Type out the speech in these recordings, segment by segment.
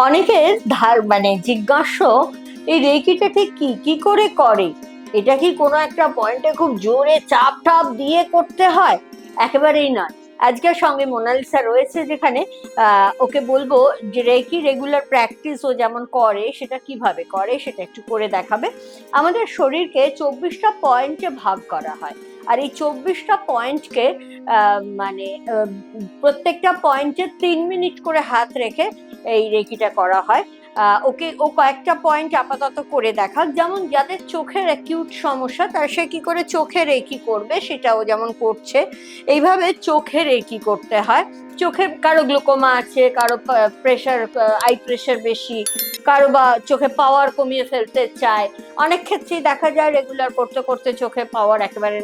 অনেকের মানে জিজ্ঞাস্য, এই রেকিটা ঠিক কি কি করে করে? এটা কি কোনো একটা পয়েন্টে খুব জোরে চাপ টাপ দিয়ে করতে হয়? একেবারেই নয়। আজকের সঙ্গে মোনালিসা রয়েছে, যেখানে ওকে বলবো যে রেকি রেগুলার প্র্যাকটিস ও যেমন করে সেটা কিভাবে করে সেটা একটু করে দেখাবে। আমাদের শরীরকে 24টা পয়েন্টে ভাগ করা হয়, আর এই 24টা পয়েন্টকে মানে প্রত্যেকটা পয়েন্টে 3 মিনিট করে হাত রেখে এই রেকিটা করা হয়। ওকে ও কয়েকটা পয়েন্ট আপাতত করে দেখাক, যেমন যাদের চোখের অ্যাকিউট সমস্যা তার সে কি করে চোখে রেকি করবে সেটাও যেমন করছে। এইভাবে চোখে রেকি করতে হয়। চোখে কারো গ্লুকোমা আছে, কারো প্রেশার, আই প্রেশার বেশি, কারো বা চোখে পাওয়ার কমিয়ে ফেলতে চায়। অনেক ক্ষেত্রেই দেখা যায় রেগুলার করতে করতে চোখে পাওয়ার একেবারে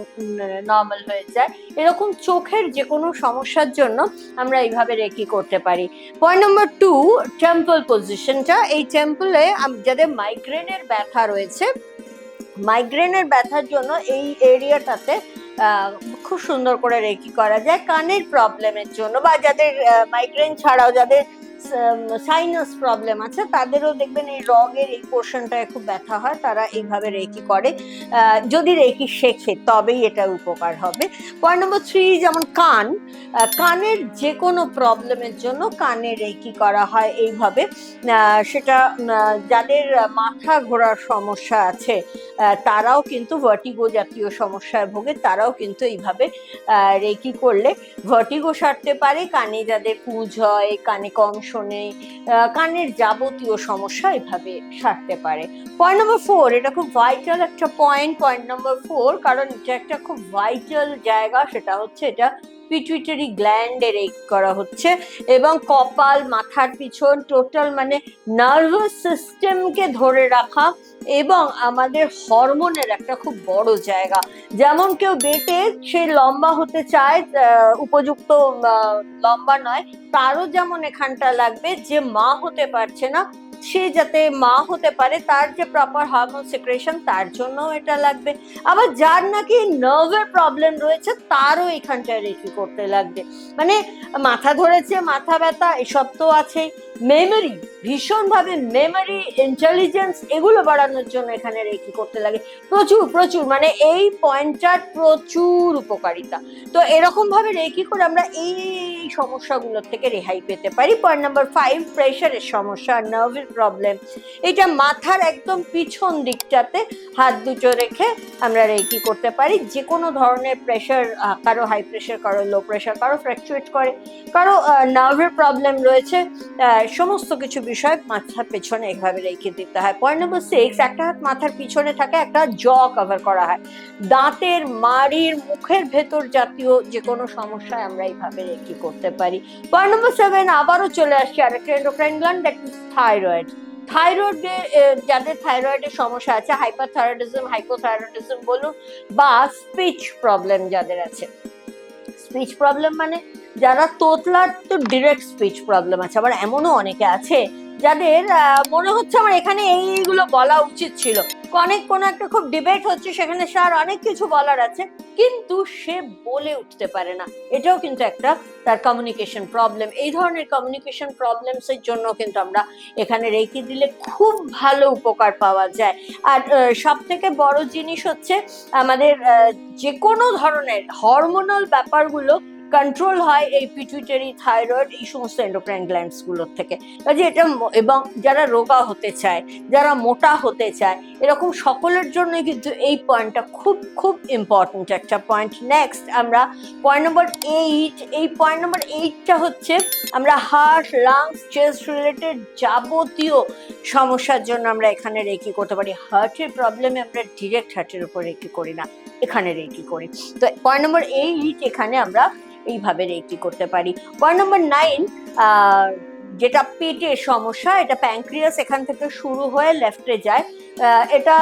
নর্মাল হয়ে যায়। এরকম চোখের যে কোনো সমস্যার জন্য আমরা এইভাবে রেকি করতে পারি। পয়েন্ট নাম্বার 2, টেম্পল পজিশনটা। এই টেম্পলে যাদের মাইগ্রেনের ব্যথা রয়েছে, মাইগ্রেনের ব্যথার জন্য এই এরিয়াটাতে খুব সুন্দর করে রেকি করা যায়। কানের প্রবলেমের জন্য বা যাদের মাইগ্রেন ছাড়াও যাদের সাইনাস প্রবলেম আছে তাদেরও দেখবেন এই রগের এই পোর্শনটায় খুব ব্যথা হয়, তারা এইভাবে রেকি করে। যদি রেকি শেখে তবেই এটা উপকার হবে। পয়েন্ট নম্বর 3, যেমন কানের যে কোনো প্রবলেমের জন্য কানে রেকি করা হয় এইভাবে। সেটা যাদের মাথা ঘোরার সমস্যা আছে তারাও কিন্তু ভার্টিগো জাতীয় সমস্যায় ভোগে, তারাও কিন্তু এইভাবে রেকি করলে ভার্টিগো সারতে পারে। কানে যাদের পুঁজ হয়, কানে কম শোনে, কানের যাবতীয় সমস্যা এভাবে সারতে পারে। পয়েন্ট নম্বর 4, এটা খুব ভাইটাল একটা পয়েন্ট নম্বর 4, কারণ এটা একটা খুব ভাইটাল জায়গা। সেটা হচ্ছে এটা পিটুইটারি গ্ল্যান্ডে রেক করা হচ্ছে, এবং কপাল, মাথার পিছন, টোটাল মানে নার্ভাস সিস্টেমকে ধরে রাখা এবং আমাদের হরমোনের একটা খুব বড় জায়গা। যেমন কেউ বেটে সে লম্বা হতে চায়, উপযুক্ত লম্বা নয়, তারও যেমন এখানটা লাগবে। যে মা হতে পারছে না সে যাতে মা হতে পারে, তার যে প্রপার হরমোন সিক্রেশন তার জন্য এটা লাগবে। আবার যার নাকি নার্ভের প্রবলেম রয়েছে তারও এখানটায় রেকি করতে লাগবে। মানে মাথা ধরেছে, মাথা ব্যথা, এসব তো আছে। মেমোরি, ভীষণভাবে মেমোরি, ইন্টেলিজেন্স, এগুলো বাড়ানোর জন্য এখানে রেকি করতে লাগে। প্রচুর প্রচুর মানে এই পয়েন্টটার প্রচুর উপকারিতা। তো এরকম ভাবে রেকি করে আমরা এই সমস্যাগুলো থেকে রেহাই পেতে পারি। পয়েন্ট নাম্বার 5, প্রেশারের সমস্যা, নার্ভের প্রবলেম। এটা মাথার একদম পিছন দিকটাতে হাত দুটো রেখে আমরা রেকি করতে পারি। যে কোনো ধরনের প্রেশার, কারো হাই প্রেশার, কারো লো প্রেশার, কারো ফ্ল্যাকচুয়েট করে, কারো নার্ভের প্রবলেম রয়েছে, সমস্ত কিছু বিষয় মাথার পেছনে এইভাবে রেখে দিতে হয়। পয়েন্ট নম্বর 6, একটা হাত মাথার পিছনে থাকে, একটা জ কভার করা হয়। দাঁতের মাড়ির, মুখের ভেতর জাতীয় যে কোনো সমস্যায় আমরা এইভাবে রেকি করতে পারি। পয়েন্ট নম্বর 7, আবারও চলে আসছে আরেকটা endocrine gland, that is thyroid. থাইরয়েডে যাদের থাইরয়েডের সমস্যা আছে, হাইপারথাইরয়েডিজম, হাইপোথাইরয়েডিজম বলুন, বা স্পিচ প্রবলেম যাদের আছে। স্পিচ প্রবলেম মানে যারা তোতলার, তো ডিরেক্ট স্পিচ প্রবলেম আছে। আবার এমনও অনেকে আছে যাদের মনে হচ্ছে আমার এখানে এইগুলো বলা উচিত ছিল, অনেক কোনো একটা খুব ডিবেট হচ্ছে, সেখানে স্যার অনেক কিছু বলার আছে কিন্তু সে বলে উঠতে পারে না। এটাও কিন্তু একটা তার কমিউনিকেশন প্রবলেম। এই ধরনের কমিউনিকেশন প্রবলেমস এর জন্য কিন্তু আমরা এখানে রেকি দিলে খুব ভালো উপকার পাওয়া যায়। আর সব থেকে বড় জিনিস হচ্ছে আমাদের যে কোনো ধরনের হরমোনাল ব্যাপারগুলো কন্ট্রোল হয় এই পিটুইটারি, থাইরয়েড, এই সমস্ত এন্ডোক্রাইন গ্ল্যান্ডস গুলোর থেকে। কাজে এটা, এবং যারা রোগা হতে চায়, যারা মোটা হতে চায়, এরকম সকলের জন্য কিন্তু এই পয়েন্টটা খুব খুব ইম্পর্টেন্ট একটা পয়েন্ট। নেক্সট আমরা পয়েন্ট নম্বর 8, এই পয়েন্ট নম্বর 8টা হচ্ছে আমরা হার্ট, লাংস, চেস্ট রিলেটেড যাবতীয় সমস্যার জন্য আমরা এখানে রেকি করতে পারি। হার্টের প্রবলেমে আমরা ডিরেক্ট হার্টের উপর রেকি করি না, এখানে রেকি করি। তো পয়েন্ট নম্বর 8, এখানে আমরা এইভাবে রেকি করতে পারি। পয়েন্ট নম্বর 9, যেটা পেটের সমস্যা, এটা প্যানক্রিয়াস, এখান থেকে শুরু হয়ে লেফটে যায়। এটা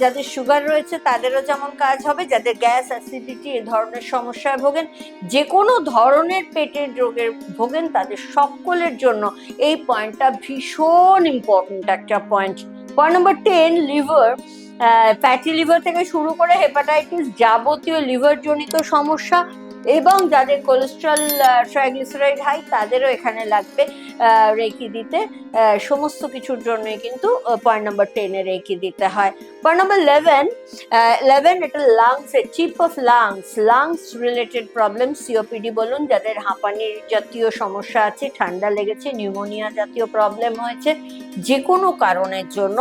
যাদের সুগার রয়েছে তাদেরও যেমন কাজ হবে, যাদের গ্যাস, অ্যাসিডিটি এ ধরনের সমস্যায় ভোগেন, যে কোনো ধরনের পেটের রোগের ভোগেন, তাদের সকলের জন্য এই পয়েন্টটা ভীষণ ইম্পর্টেন্ট একটা point. Point number 10, liver, fatty liver থেকে শুরু করে হেপাটাইটিস, যাবতীয় লিভার জনিত সমস্যা, এবং যাদের কোলেস্ট্রল ট্রাইগ্লিসারাইড হাই তাদেরও এখানে লাগবে রেকি দিতে। সমস্ত কিছুর জন্যই কিন্তু পয়েন্ট নাম্বার 10-এ রেকি দিতে হয়। পয়েন্ট নাম্বার 11 এটা lungs, chip of lungs related problem, COPD বলুন, যাদের হাঁপানির জাতীয় সমস্যা আছে, ঠান্ডা লেগেছে, নিউমোনিয়া জাতীয় প্রবলেম হয়েছে, যে কোনো কারণের জন্য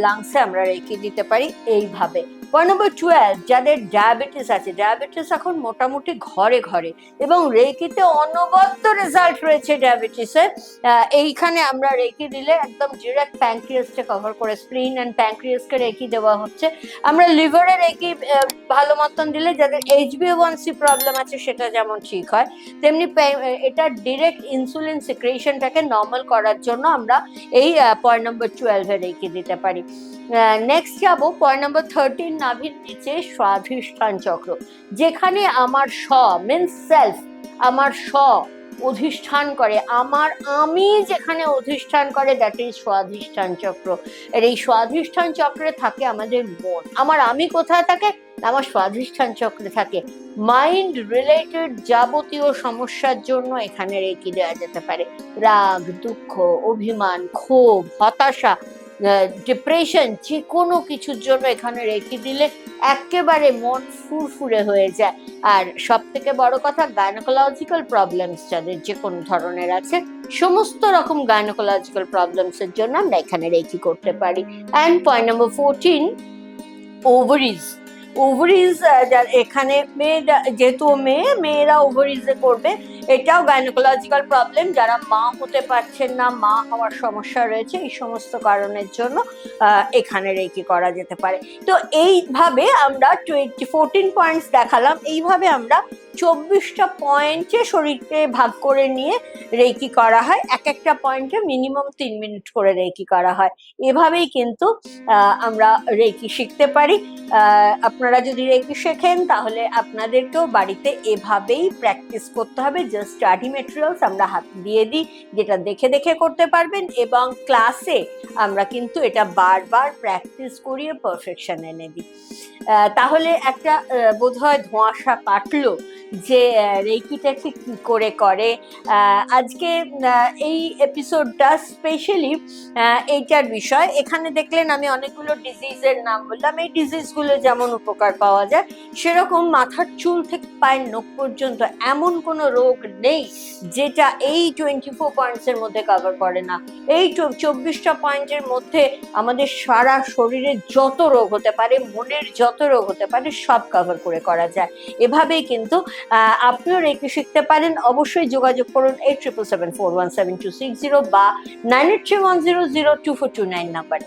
লাংসে আমরা রেকি দিতে পারি এইভাবে। পয়েন্ট নাম্বার 12, যাদের ডায়াবেটিস আছে, ডায়াবেটিস এখন মোটামুটি ঘরে ঘরে এবং রেকিতে অনবদ্য রেজাল্ট রয়েছে ডায়াবেটিসে। এইখানে আমরা রেকি দিলে একদম ডিরেক্ট প্যানক্রিয়াসকে কভার করে, স্প্লিন অ্যান্ড প্যানক্রিয়াসকে রেকি দেওয়া হচ্ছে। আমরা লিভারে রেকি ভালো মতন দিলে যাদের HbA1c প্রবলেম আছে সেটা যেমন ঠিক হয়, তেমনি এটা ডিরেক্ট ইনসুলিন সিক্রেশনটাকে নর্মাল করার জন্য আমরা এই পয়েন্ট নাম্বার 12-এ রেকি দিতে পারি। নেক্সট যাবো পয়েন্ট নাম্বার 13, নাভির নিচে স্বাধিষ্ঠান চক্র, যেখানে আমার মিন্স সেলফ, আমার অধিষ্ঠান করে, আমি যেখানে অধিষ্ঠান করে, দ্যাট ইজ স্বাধিষ্ঠান চক্র। আর এই স্বাধিষ্ঠান চক্রে থাকে আমাদের মন। আমার আমি কোথায় থাকে? আমার স্বাধিষ্ঠান চক্রে থাকে। মাইন্ড রিলেটেড যাবতীয় সমস্যার জন্য এখানে রেকি দেওয়া যেতে পারে। রাগ, দুঃখ, অভিমান, ক্ষোভ, হতাশা, ডিপ্রেশন, যে কোনো কিছুর জন্য এখানে রেখে দিলে একেবারে মন ফুরফুরে হয়ে যায়। আর সব থেকে বড় কথা, গাইনোকোলজিক্যাল প্রবলেমস যাদের যে কোনো ধরনের আছে, সমস্ত রকম গাইনোকোলজিক্যাল প্রবলেমস এর জন্য আমরা এখানে রেকি করতে পারি। অ্যান্ড পয়েন্ট নাম্বার 14, ওভারিজ, এখানে যেহেতু মেয়েরা ওভারিজে করবে, এটাও গাইনোকোলজিক্যাল প্রবলেম। যারা মা হতে পারছেন না, মা হওয়ার সমস্যা রয়েছে, এই সমস্ত কারণের জন্য এখানে রেকি করা যেতে পারে। তো এইভাবে আমরা 14 পয়েন্টস দেখালাম। এইভাবে আমরা 24টা পয়েন্টে শরীরকে ভাগ করে নিয়ে রেকি করা হয়। এক একটা পয়েন্টে মিনিমাম 3 মিনিট করে রেকি করা হয়। এভাবেই কিন্তু আমরা রেকি শিখতে পারি। আপনারা যদি রেকি শেখেন তাহলে আপনাদেরকেও বাড়িতে এভাবেই প্র্যাকটিস করতে হবে। জাস্ট স্টাডি মেটেরিয়ালস আমরা হাতে দিয়ে দিই, যেটা দেখে দেখে করতে পারবেন, এবং ক্লাসে আমরা কিন্তু এটা বারবার প্র্যাকটিস করিয়ে পারফেকশন এনে দিই। তাহলে একটা বোধহয় ধোঁয়াশা কাটলো যে রেকিটা ঠিক কি করে করে। আজকে এই এপিসোডটা স্পেশালি এইটার বিষয়। এখানে দেখলেন আমি অনেকগুলো ডিজিজের নাম বললাম। এই ডিজিজগুলো যেমন উপকার পাওয়া যায়, সেরকম মাথার চুল থেকে পায়ের নখ পর্যন্ত এমন কোনো রোগ নেই যেটা এই 24 পয়েন্টসের মধ্যে কভার করে না। এই 24টা পয়েন্টের মধ্যে আমাদের সারা শরীরের যত রোগ হতে পারে, মনের যত রোগ হতে পারে, সব কভার করা যায়। এভাবেই কিন্তু আপনিও রেকি শিখতে পারেন। অবশ্যই যোগাযোগ করুন 8777417260 বা 9831002429 নাম্বারে।